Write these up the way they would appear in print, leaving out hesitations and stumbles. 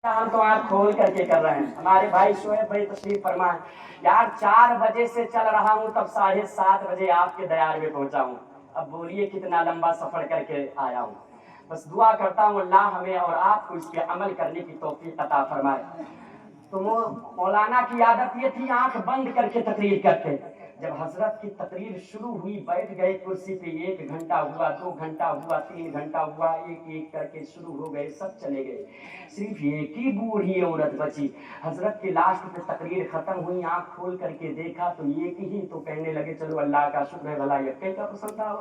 ہم تو آنکھ کھول کر کے کر رہے ہیں. ہمارے بھائی شعیب بھائی تشریف فرمائیں. یار 4 بجے سے چل رہا ہوں, تب 7:30 بجے آپ کے دیار میں پہنچا ہوں. اب بولیے کتنا لمبا سفر کر کے آیا ہوں. بس دعا کرتا ہوں اللہ ہمیں اور آپ کو اس پہ عمل کرنے کی توفیق عطا فرمائے. تو مولانا کی عادت یہ تھی آنکھ بند کر کے تقریر کرتے. جب حضرت کی تقریر شروع ہوئی بیٹھ گئے کرسی پہ. 1 گھنٹہ ہوا, 2 گھنٹہ ہوا, 3 گھنٹہ ہوا, ایک کر کے شروع ہو گئے, سب چلے گئے. صرف ایک ہی بوڑھی عورت بچی. حضرت کی لاسٹ پہ تقریر ختم ہوئی, آنکھ کھول کر کے دیکھا تو ایک ہی. تو کہنے لگے چلو اللہ کا شکر ہے بھلا یکے کا پسند تھا.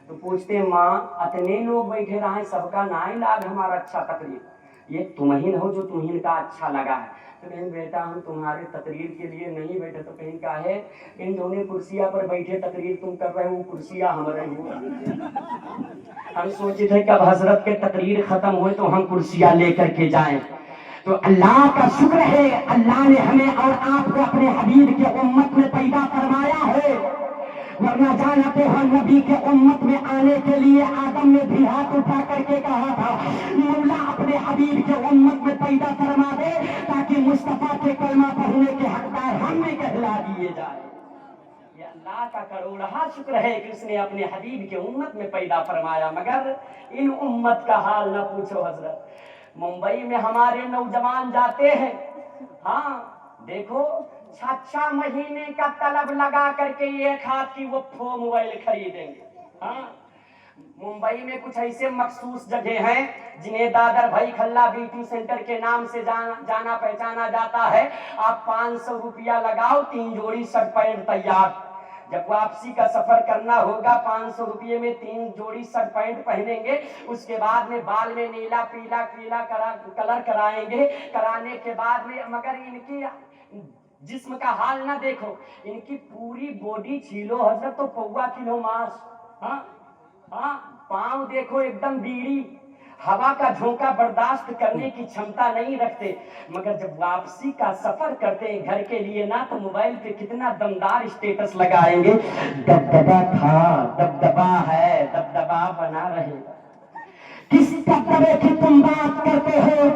تو پوچھتے ماں اتنے لوگ بیٹھے رہے, سب کا نا علاج ہمارا اچھا تقریر, یہ تمہیں ہو جو تمہیں کا اچھا لگا ہے. تو کہیں بیٹا ہم تمہارے تقریر کے لیے نہیں بیٹھے. تو کہیں کا ہے ان دونوں کرسیاں پر بیٹھے تقریر تم کر رہے ہو, کرسیاں ہمارے ہو. ہم سوچے تھے کب حضرت کے تقریر ختم ہوئے تو ہم کرسیاں لے کر کے جائیں. تو اللہ کا شکر ہے اللہ نے ہمیں اور آپ کو اپنے حبیب کے امت میں پیدا فرمایا ہے. ورنہ جانتے ہو نبی کے امت میں آنے کے لیے آدم نے بھی ہاتھ اٹھا کر کے کہا تھا مولا اپنے حبیب کے امت میں پیدا فرما دے تاکہ مصطفیٰ کے کلمہ پڑھنے کے حقدار ہم میں کہلا دیے جائے. یہ اللہ کا کروڑہ شکر ہے کہ اس نے اپنے حبیب کے امت میں پیدا فرمایا. مگر ان امت کا حال نہ پوچھو حضرت. ممبئی میں ہمارے نوجوان جاتے ہیں, ہاں دیکھو 6 مہینے کا طلب لگا کر کے 1 ہاتھ کی وہ موبائل خریدیں گے. ہاں ممبئی میں کچھ ایسے مخصوص جگہ ہیں جنہیں دادر بھائی کھلا بیوٹی سینٹر کے نام سے جانا پہچانا جاتا ہے. آپ 500 روپیہ لگاؤ, 3 جوڑی شرٹ پینٹ تیار. جب واپسی کا سفر کرنا ہوگا 500 روپیے میں 3 جوڑی شرٹ پینٹ پہنیں گے. اس کے بعد میں بال میں نیلا پیلا کلر کرائیں گے. کرانے کے بعد میں مگر ان کی جسم کا حال نہ دیکھو, ان کی پوری باڈی چھیلو حضرت تو 1.25 کلو ماس. ہاں ہاں پاؤں دیکھو ایک دم بیڑی, ہوا کا جھونکا برداشت کرنے کی چھمتا نہیں رکھتے. مگر جب واپسی کا سفر کرتے ہیں گھر کے لیے نا تو موبائل پہ کتنا دمدار اسٹیٹس لگائیں گے. دبدبا تھا, دبدبا ہے, دبدبا بنا رہے. کس دبدبے کی تم بات کرتے ہو؟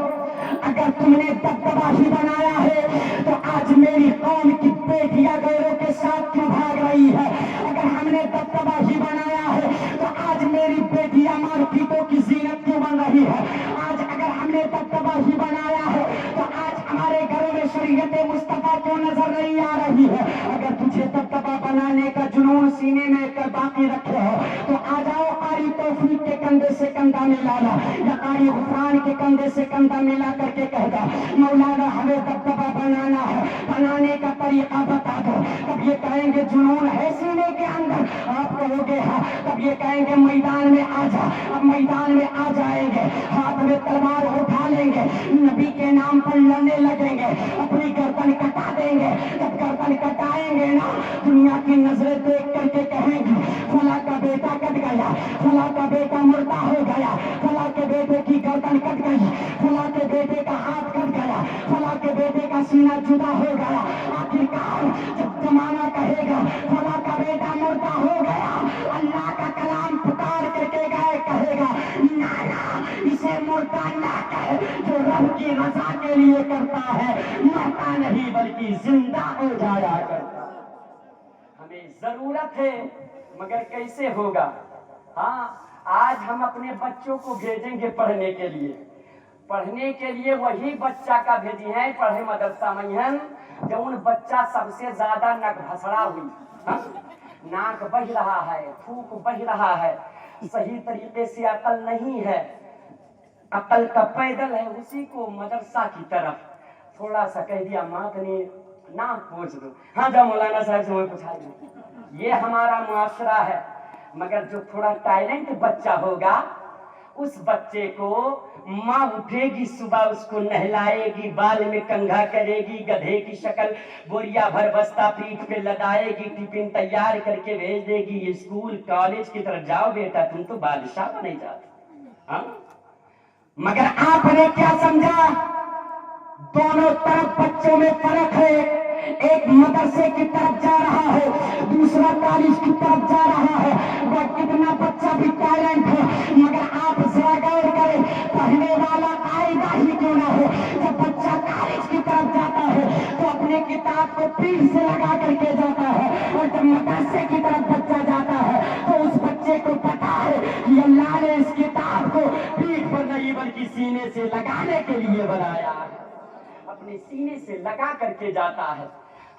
اگر تم نے دبدبا ہی بنایا ہے تو آج میری قوم کی بیٹیاں غیروں کے ساتھ کیوں بھاگ رہی ہے؟ اگر ہم نے دبدبا ہی بنایا ہے تو آج میری بیٹیاں مارکیٹوں کی زینت کیوں بن رہی ہے؟ آج اگر ہم نے دبدبا ہی بنایا ہے تو آج ہمارے گھروں میں شریعت مصطفیٰ کیوں نظر نہیں آ رہی ہے؟ اگر تجھے دبدبا بنانے کا جنون سینے میں کر باقی رکھے ہو تو آ جاؤ قاری توفیق کے کندھے سے کندھا ملانا یا قاری غفران کے کندھے سے کندھا ملا کر کے کہہ دو مولانا ہمیں دبدبا بنانا ہے, بنانے کا طریقہ بتا دو. تب یہ کہیں گے جنون ہے سینے کے اندر, آپ کہو گے ہاں. تب یہ کہیں گے میدان میں آ جا. اب میدان میں آ جائیں گے, ہاتھ میں تلوار اٹھا لیں گے, نبی کے نام پر لڑنے لگیں گے, اپنی گردن کٹا دیں گے. جب گردن کٹائیں گے نا دنیا کی نظریں دیکھ کر کے کہیں گی فلاں کا بیٹا کٹ گیا, فلاں کا بیٹا مردہ ہو گیا, فلاں کے بیٹے کی گردن کٹ گئی, فلاں کے بیٹے کا ہاتھ کٹ گیا, فلاں کے بیٹے کا سینہ جدا ہو گیا. آخرکار جب زمانہ کہے گا فلاں کا بیٹا مردہ ہو گیا, اللہ کا کلام پکار کر کے کہے گا نانا اسے مردہ نہ کہے, جو رب کی رضا کے لیے کرتا ہے مرتا نہیں بلکہ زندہ ہو جایا کرتا. ہمیں ضرورت ہے مگر کیسے ہوگا؟ ہاں آج ہم اپنے بچوں کو بھیجیں گے پڑھنے کے لیے وہی بچہ کا بھیجی ہے پڑھے مدرسہ میں جو ان بچہ سب سے زیادہ نک بھسڑا ہوئی, ناک بہ رہا ہے, تھوک بہ رہا ہے, صحیح طریقے سے عقل نہیں ہے, عقل کا پیدل ہے, اسی کو مدرسہ کی طرف تھوڑا سا کہہ دیا ماں نے ناک پوچھ دو. ہاں جا مولانا صاحب سے مجھے پوچھا. یہ ہمارا معاشرہ ہے. مگر جو تھوڑا ٹیلنٹ بچہ ہوگا اس بچے کو ماں اٹھے گی صبح, اس کو نہلائے گی, بال میں کنگھا کرے گی, گدھے کی شکل بوریا بھر بستہ پیٹھ پہ لدائے گی, ٹفن تیار کر کے بھیج دے گی اسکول کالج کی طرف, جاؤ بیٹا تم تو بادشاہ بنے جاتے. ہاں مگر آپ نے کیا سمجھا؟ دونوں طرف بچوں میں فرق ہے. ایک مدرسے کی طرف جا رہا ہے, دوسرا کالج کی طرف جا رہا ہے. وہ کتنا بچہ بھی ٹیلنٹ ہے مگر آپ ذرا غور کریں پڑھنے والا قاعدہ ہی کیوں نہ ہے جب بچہ کالج کی طرف جاتا ہے تو اپنے کتاب کو پیٹھ سے لگا کر کے جاتا ہے، اور جب مدرسے کی طرف بچہ جاتا ہے تو اس بچے کو پتا ہے کہ اللہ نے اس کتاب کو پیٹھ پر نہیں بلکہ سینے سے لگانے کے لیے بنایا ہے، اپنے سینے سے لگا کر کے جاتا ہے۔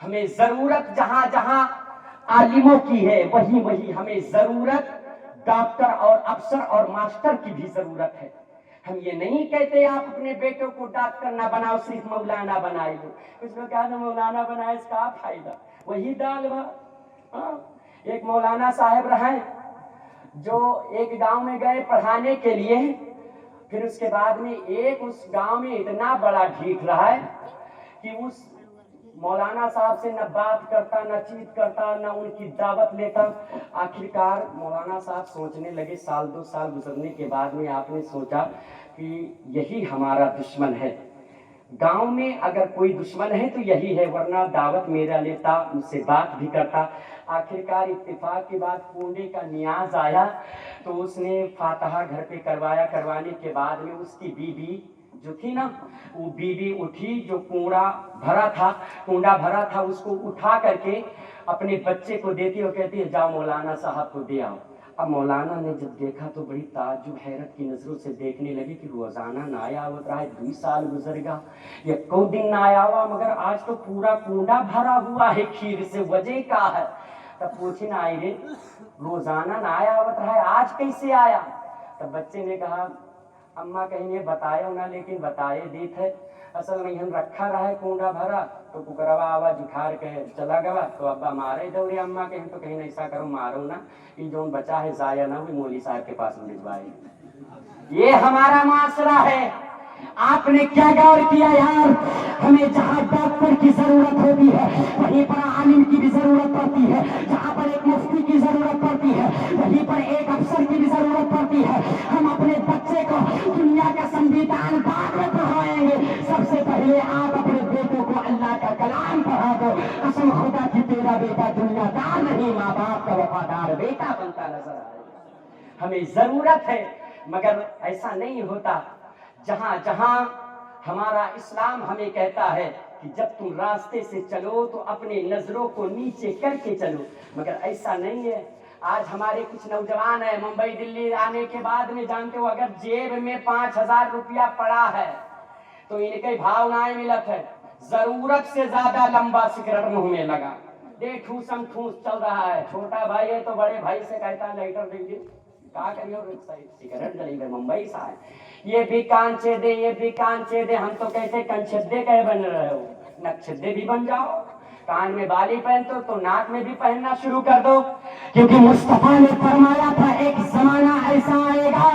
ہمیں ضرورت جہاں جہاں عالموں کی ہے وہی وہی ہمیں ضرورت ڈاکٹر اور افسر اور ماسٹر کی بھی ضرورت ہے۔ ہم یہ نہیں کہتے آپ اپنے بیٹوں کو ڈاکٹر نہ بناؤ، صرف مولانا بنائیے۔ کچھ لوگ کہتے ہیں مولانا بنائے اس کا فائدہ، وہی دال بھات۔ ایک مولانا صاحب رہے جو ایک گاؤں میں گئے پڑھانے کے لیے، پھر اس کے بعد میں ایک اس گاؤں میں اتنا بڑا ڈھیٹ رہا ہے کہ اس مولانا صاحب سے نہ بات کرتا، نہ چیت کرتا، نہ ان کی دعوت لیتا۔ آخرکار مولانا صاحب سوچنے لگے، سال دو سال گزرنے کے بعد میں آپ نے سوچا کہ یہی ہمارا دشمن ہے، گاؤں میں اگر کوئی دشمن ہے تو یہی ہے، ورنہ دعوت میرا لیتا، ان سے بات بھی کرتا۔ آخرکار اتفاق کے بعد کنڈے کا نیاز آیا تو اس نے فاتحہ گھر پہ کروایا، کروانے کے بعد میں اس کی بیوی جو تھی نا، وہ بیوی اٹھی، جو کنڈا بھرا تھا اس کو اٹھا کر کے اپنے بچے کو دیتی اور کہتی ہے جاؤ مولانا صاحب کو دے آؤ۔ اب مولانا نے جب دیکھا تو بڑی تعجب حیرت کی نظروں سے دیکھنے لگی کہ روزانہ نہ آیا ہوتا ہے، 2 سال گزر گا، یا کو دن نہ آیا ہوا، مگر آج تو پورا کنڈا بھرا ہوا ہے کھیر سے، وجہ کیا ہے؟ تب پوچھی نہ آئی رے، روزانہ نہ آیا ہوتا ہے، آج کیسے آیا؟ تب بچے نے کہا اماں کہیں یہ بتایا ہونا، لیکن بتائے دیت ہے، اصل میں ہم رکھا رہا ہے کنڈا بھرا تو ککروا آواز اٹھار کے چلا گیا، تو ابا مارے دوڑے، اماں کہیں تو کہیں ایسا کرو مارو نا، کہ جو بچا ہے ضائع نہ ہوئی، مولوی صاحب کے پاس بھجوائے۔ یہ ہمارا معاشرہ ہے۔ آپ نے کیا غور کیا یار؟ ہمیں جہاں ڈاکٹر کی ضرورت ہوتی ہے وہیں پر عالم کی بھی ضرورت پڑتی ہے، جہاں پر ایک مفتی کی ضرورت پڑتی ہے وہیں پر ایک افسر کی بھی ضرورت پڑتی ہے۔ ہم اپنے بچے کو دنیا کا سنویدھان بعد میں پڑھائیں گے، سب سے پہلے آپ اپنے بیٹوں کو اللہ کا کلام پڑھا دو۔ قسم خدا کی تیرا بیٹا دنیا دار نہیں، ماں باپ کا وفادار بیٹا بنتا نظر آئے۔ ہمیں ضرورت ہے، مگر ایسا نہیں ہوتا۔ جہاں جہاں ہمارا اسلام ہمیں کہتا ہے کہ جب تم راستے سے چلو تو اپنے نظروں کو نیچے کر کے چلو، مگر ایسا نہیں ہے۔ آج ہمارے کچھ نوجوان ہیں، ممبئی دلی آنے کے بعد میں جانتے ہو اگر جیب میں 5000 روپیہ پڑا ہے تو ان کے بھاونائیں ملت ہے، ضرورت سے زیادہ لمبا سگریٹ منہ میں لگا دے، ٹھوسم ٹھوس چل رہا ہے۔ چھوٹا بھائی ہے تو بڑے بھائی سے کہتا ہے لائٹر دیجیے، کیا کریے سگریٹ جلیں گے، ممبئی سے آئے، یہ بھی کانچے دے، یہ بھی کانچے دے۔ ہم تو کہتے کنچدے کہے بن رہے ہو، نقشدے بھی بن جاؤ، کان میں بالی پہنتے تو ناک میں بھی پہننا شروع کر دو، کیونکہ مصطفیٰ نے فرمایا تھا ایک زمانہ ایسا آئے گا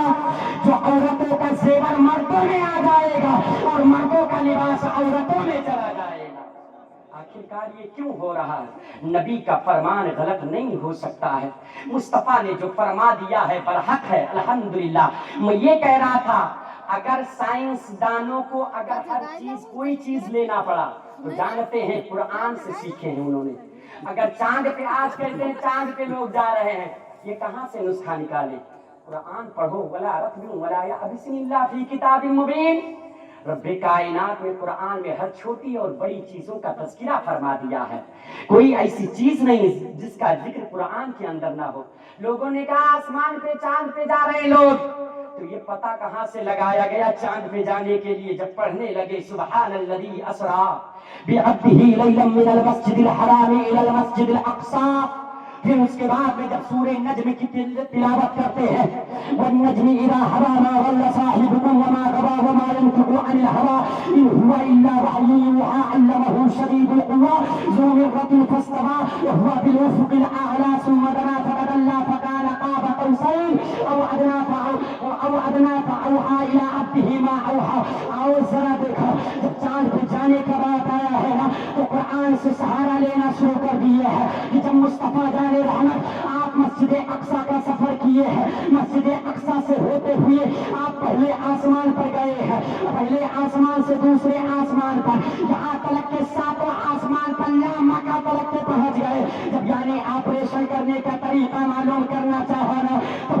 جو عورتوں کا زیور مردوں میں آ جائے گا اور مردوں کا لباس عورتوں میں چلا جائے گا۔ آخرکار یہ کیوں ہو رہا ہے؟ نبی کا فرمان غلط نہیں ہو سکتا ہے، مصطفیٰ نے جو فرما دیا ہے برحق ہے، الحمدللہ۔ میں یہ کہہ رہا تھا اگر سائنس دانوں کو اگر ہر چیز کوئی چیز لینا پڑا تو جانتے ہیں قرآن سے سیکھے ہیں انہوں نے۔ اگر چاند پہ آج کہتے ہیں چاند پہ لوگ جا رہے ہیں، یہ کہاں سے نسخہ نکالے؟ قرآن پڑھو، ولا رتب ولا بسم اللہ فی کتاب مبین۔ رب کائنات میں قرآن میں ہر چھوٹی اور بڑی چیزوں کا تذکرہ فرما دیا ہے، کوئی ایسی چیز نہیں جس کا ذکر قرآن کے اندر نہ ہو۔ لوگوں نے کہا آسمان پہ چاند پہ جا رہے لوگ، تو یہ پتہ کہاں سے لگایا گیا چاند پہ جانے کے لیے؟ جب پڑھنے لگے سبحان الذی اسریٰ بعبدہ لیلا من المسجد الحرام الی المسجد الاقصی، پھر اس کے بعد میں جب سورہ نجم کی تلاوت کرتے ہیں والنجم اذا ہوا ما ضل صاحبکم وما غوی وما ينطق عن الهوى ان هو الا وحی یوحی علمہ شدید القوى ذو مرة فاستوى وهو بالافق الاعلی ثم دنا فتدلى فكان قاب قوسین او ادنى فاوحى الى عبده ما اوحى۔ اور ذرا دیکھو جب چاند پہ جانے کا بات آیا ہے نا تو قرآن سے سہارا لینا شروع کر دیا ہے کہ جب مصطفیٰ جان رحمت آپ مسجد اقصی کا سفر کیے ہیں، مسجد اقصی سے ہوتے ہوئے آپ پہلے آسمان پر گئے ہیں، پہلے آسمان سے دوسرے آسمان پر، یہاں تلک کے ساتوں آسمان پر یا مکہ تلک کے پہنچ گئے۔ جب یعنی آپریشن کرنے کا طریقہ معلوم کرنا چاہا نا تو